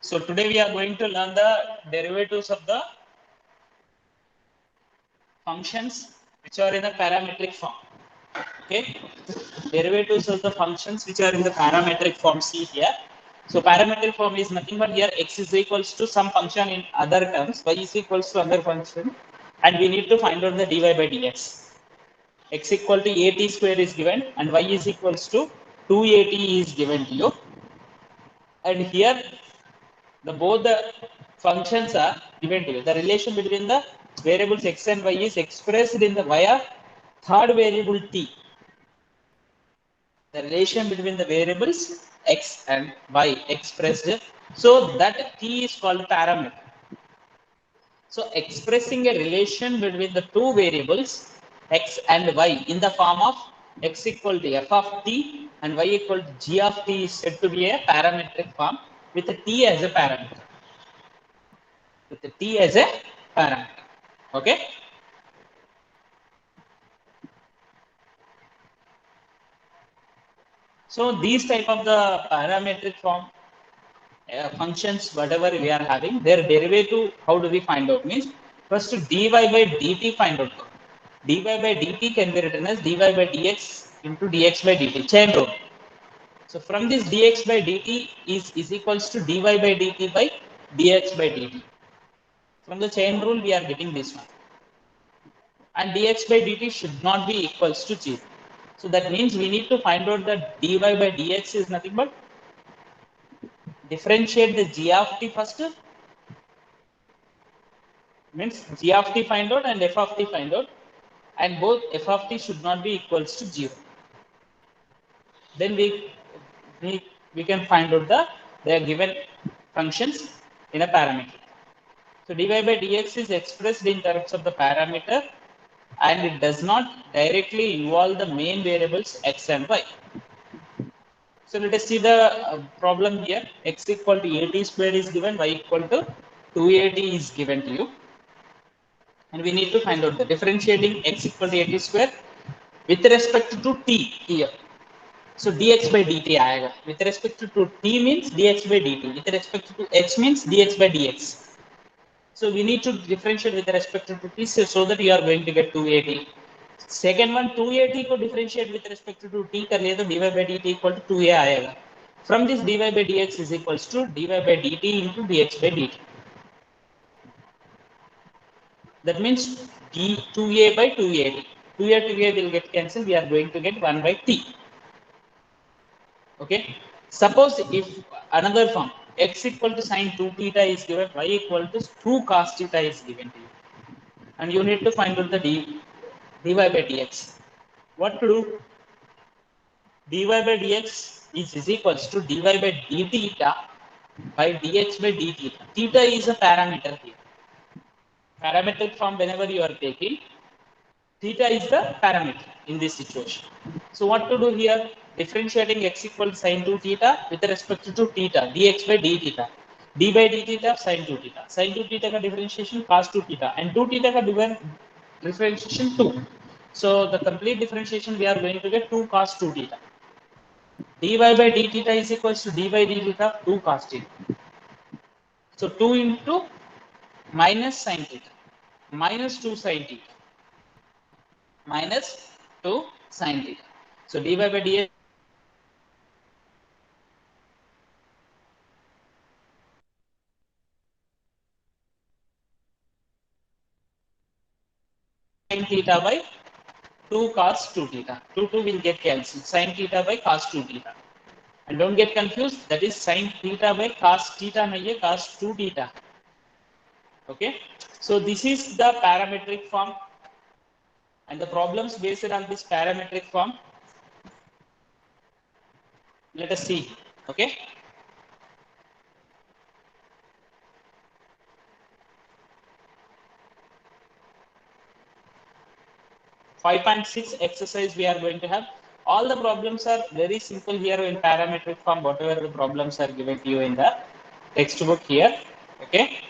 So today we are going to learn the derivatives of the functions which are in the parametric form. Okay, derivatives of the functions which are in the parametric form. See here. So parametric form is nothing but here x is equals to some function in other terms, y is equals to other function, and we need to find out the dy by dx. X equal to at square is given and y is equals to 2at is given to you. And here the both the functions are given to you. The relation between the variables x and y is expressed in the via third variable t. The relation between the variables x and y expressed, so that t is called parameter. So expressing a relation between the two variables x and y in the form of x equal to f of t and y equal to g of t is said to be a parametric form with a t as a parameter. With the t as a parameter. Okay. So these type of the parametric form functions, whatever we are having, their derivative, how do we find out? Means first dy by dt find out. Dy by dt can be written as dy by dx into dx by dt, chain rule. So from this dx by dt is equals to dy by dt by dx by dt. From the chain rule we are getting this one. And dx by dt should not be equals to 0. So that means we need to find out that dy by dx is nothing but differentiate the g of t first, means g of t find out and f of t find out, and both f of t should not be equals to 0. Then we can find out the their given functions in a parameter. So dy by dx is expressed in terms of the parameter and it does not directly involve the main variables x and y. So let us see the problem here. X equal to at square is given, y equal to 2at is given to you. And we need to find out the differentiating x equal to at square with respect to t here. So dx by dt aayega. With respect to t means dx by dt. With respect to x means dx by dx. So we need to differentiate with respect to t so that you are going to get 2at. Second one 2at को differentiate with respect to t कर लिए तो dy by dt equal to 2a आएगा. From this dy by dx is equals to dy by dt into dx by dt. That means d2a by 2a. 2a will get cancelled. We are going to get 1 by t. Okay. Suppose if another form x equal to sine 2 theta is given, y equal to 2 cos theta is given to you, and you need to find out the dy by dx. What to do? Dy by dx is equals to dy by d theta by dx by d theta. Theta is a parameter here. Parametric form whenever you are taking, theta is the parameter in this situation. So what to do here? Differentiating x equal to sine 2 theta with respect to theta, dx by d theta. D by d theta sine 2 theta. Sine 2 theta का differentiation cos 2 theta and 2 theta का differentiation 2. So the complete differentiation we are going to get 2 cos 2 theta. dy by d theta is equals to d by d theta 2 cos theta. So 2 into minus sine theta minus 2 sine theta minus 2 sine theta. So dy by dx sine theta by 2 cos 2 theta. 2 will get cancelled. Sine theta by cos 2 theta. And don't get confused. That is sine theta by cos theta, nahi cos 2 theta. Okay. So this is the parametric form, and the problems based on this parametric form. Let us see. Okay. Five 5.6 exercise we are going to have. All the problems are very simple here in parametric form. Whatever the problems are given to you in the textbook here. Okay.